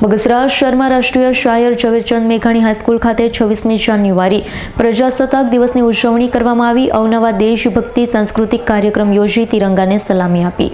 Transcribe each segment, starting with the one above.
બગસરા શહેરમાં રાષ્ટ્રીય શાયર ઝવેરચંદ મેઘાણી હાઈસ્કૂલ ખાતે 26મી જાન્યુઆરી પ્રજાસત્તાક દિવસની ઉજવણી કરવામાં આવી। અવનવા દેશભક્તિ સાંસ્કૃતિક કાર્યક્રમ યોજી તિરંગાને સલામી આપી।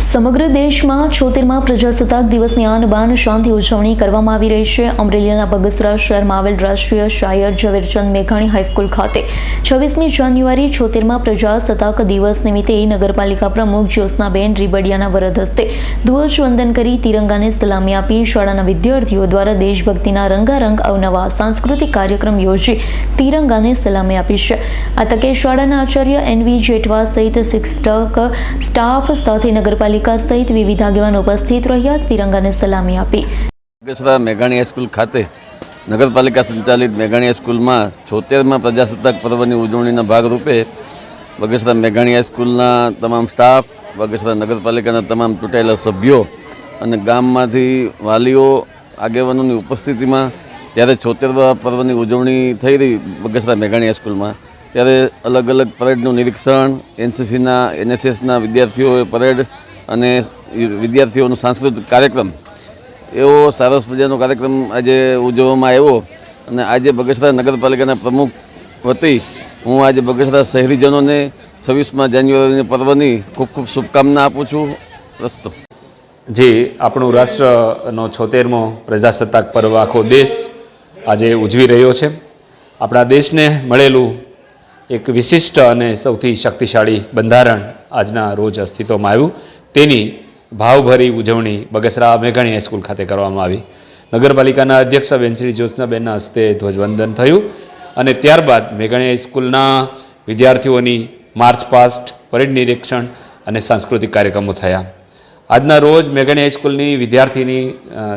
સમગ્ર દેશમાં 76મા પ્રજાસત્તાક દિવસની આન બાન શાનથી ઉજવણી કરવામાં આવી રહી છે। અમરેલીના બગસરા શહેરમાં આવેલ રાષ્ટ્રીય શાયર ઝવેરચંદ મેઘાણી હાઈસ્કૂલ ખાતે 26મી જાન્યુઆરી 76મા પ્રજાસત્તાક દિવસ નિમિત્તે નગરપાલિકા પ્રમુખ જ્યોત્સનાબેન રીબડિયાના વરદ હસ્તે ધ્વજવંદન કરી તિરંગાને સલામી આપી। શાળાના વિદ્યાર્થીઓ દ્વારા દેશભક્તિના રંગારંગ અવનવા સાંસ્કૃતિક કાર્યક્રમ યોજી તિરંગાને સલામી આપી છે। આ તકે શાળાના આચાર્ય એનવી જેઠવા સહિત શિક્ષક સ્ટાફ સાથે નગરપાલિકા સહિત વિવિધ આગેવાનો ઉપસ્થિત રહ્યા। તિરંગાને સલામી આપી। બગસરા મેઘાણી હાઈસ્કૂલ ખાતે નગરપાલિકા સંચાલિત મેઘાણી હાઈસ્કૂલમાં 76મા પ્રજાસત્તાક પર્વની ઉજવણીના ભાગરૂપે બગસરા મેઘાણી હાઈસ્કૂલના તમામ સ્ટાફ, બગસરા નગરપાલિકાના તમામ ચૂંટાયેલા સભ્યો અને ગામમાંથી વાલીઓ આગેવાનોની ઉપસ્થિતિમાં જ્યારે 76મા પર્વની ઉજવણી થઈ રહી બગસરા મેઘાણી હાઈસ્કૂલમાં, ત્યારે અલગ અલગ પરેડનું નિરીક્ષણ, એનસીસીના એનએસએસના વિદ્યાર્થીઓએ પરેડ અને વિદ્યાર્થીઓનો સાંસ્કૃતિક કાર્યક્રમ એવો સરસ મજાનો કાર્યક્રમ આજે ઉજવવામાં આવ્યો। અને આજે બગસરા નગરપાલિકાના પ્રમુખ વતી હું આજે બગસરા શહેરીજનોને 26મા જાન્યુઆરીની પર્વની ખૂબ ખૂબ શુભકામના આપું છું। રસ્તો જે આપણું રાષ્ટ્રનો 76મો પ્રજાસત્તાક પર્વ આખો દેશ આજે ઉજવી રહ્યો છે। આપણા દેશને મળેલું એક વિશિષ્ટ અને સૌથી શક્તિશાળી બંધારણ આજના રોજ અસ્તિત્વમાં આવ્યું, તેની ભાવભરી ઉજવણી બગસરા મેઘાણી હાઈસ્કૂલ ખાતે કરવામાં આવી। નગરપાલિકાના અધ્યક્ષ બેન શ્રી જ્યોત્સનાબેનના હસ્તે ધ્વજવંદન થયું અને ત્યારબાદ મેઘાણી હાઈસ્કૂલના વિદ્યાર્થીઓની માર્ચ પાસ્ટ, પરેડ નિરીક્ષણ અને સાંસ્કૃતિક કાર્યક્રમો થયા। આજના રોજ મેઘાણી હાઈસ્કૂલની વિદ્યાર્થીની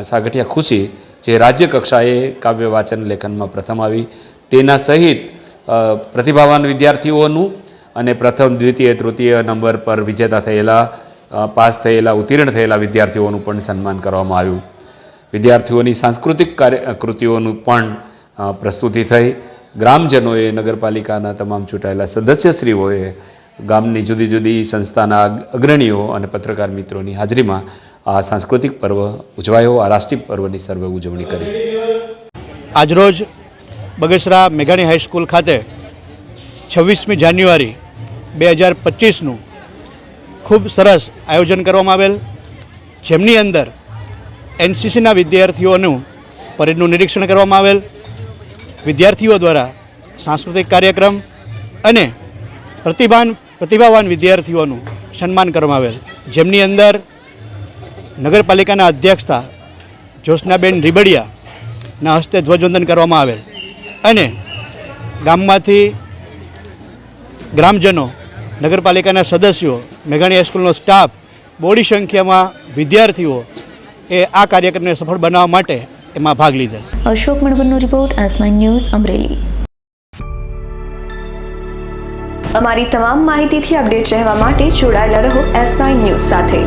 સાગઠિયા ખુશી જે રાજ્ય કક્ષાએ કાવ્ય વાચન લેખનમાં પ્રથમ આવી, તેના સહિત પ્રતિભાવાન વિદ્યાર્થીઓનું અને પ્રથમ, દ્વિતીય, તૃતીય નંબર પર વિજેતા થયેલા, પાસ થયેલા, ઉત્તીર્ણ થયેલા વિદ્યાર્થીઓનું પણ સન્માન કરવામાં આવ્યું। વિદ્યાર્થીઓની સાંસ્કૃતિક કૃતિઓનું પણ પ્રસ્તુતિ થઈ। ગ્રામજનોએ, નગરપાલિકાના તમામ ચૂંટાયેલા સદસ્યશ્રીઓએ, ગામની જુદી જુદી સંસ્થાના અગ્રણીઓ અને પત્રકાર મિત્રોની હાજરીમાં આ સાંસ્કૃતિક પર્વ ઉજવાયો। આ રાષ્ટ્રીય પર્વની સર્વે ઉજવણી કરી। આજરોજ બગસરા મેઘાણી હાઈસ્કૂલ ખાતે 26મી જાન્યુઆરી 2025નું ખૂબ સરસ આયોજન કરવામાં આવેલ, જેમની અંદર એનસીસીના વિદ્યાર્થીઓનું પરેડનું નિરીક્ષણ કરવામાં આવેલ, વિદ્યાર્થીઓ દ્વારા સાંસ્કૃતિક કાર્યક્રમ અને પ્રતિભાવાન વિદ્યાર્થીઓનું સન્માન કરવામાં આવેલ, જેમની અંદર નગરપાલિકાના અધ્યક્ષતા જ્યોત્સનાબેન રીબડિયાના હસ્તે ધ્વજવંદન કરવામાં આવેલ અને ગામમાંથી ગ્રામજનો, નગરપાલિકાના સદસ્યો, મેઘાણી હાઈસ્કૂલનો સ્ટાફ, બોડી સંખ્યામાં વિદ્યાર્થીઓ એ આ કાર્યક્રમને સફળ બનાવવા માટે એમાં ભાગ લીધેલ। અશોક મણવરનો રિપોર્ટ, S9 ન્યૂઝ, અમરેલી। અમારી તમામ માહિતીથી અપડેટ રહેવા માટે જોડાયેલા રહો S9 ન્યૂઝ સાથે।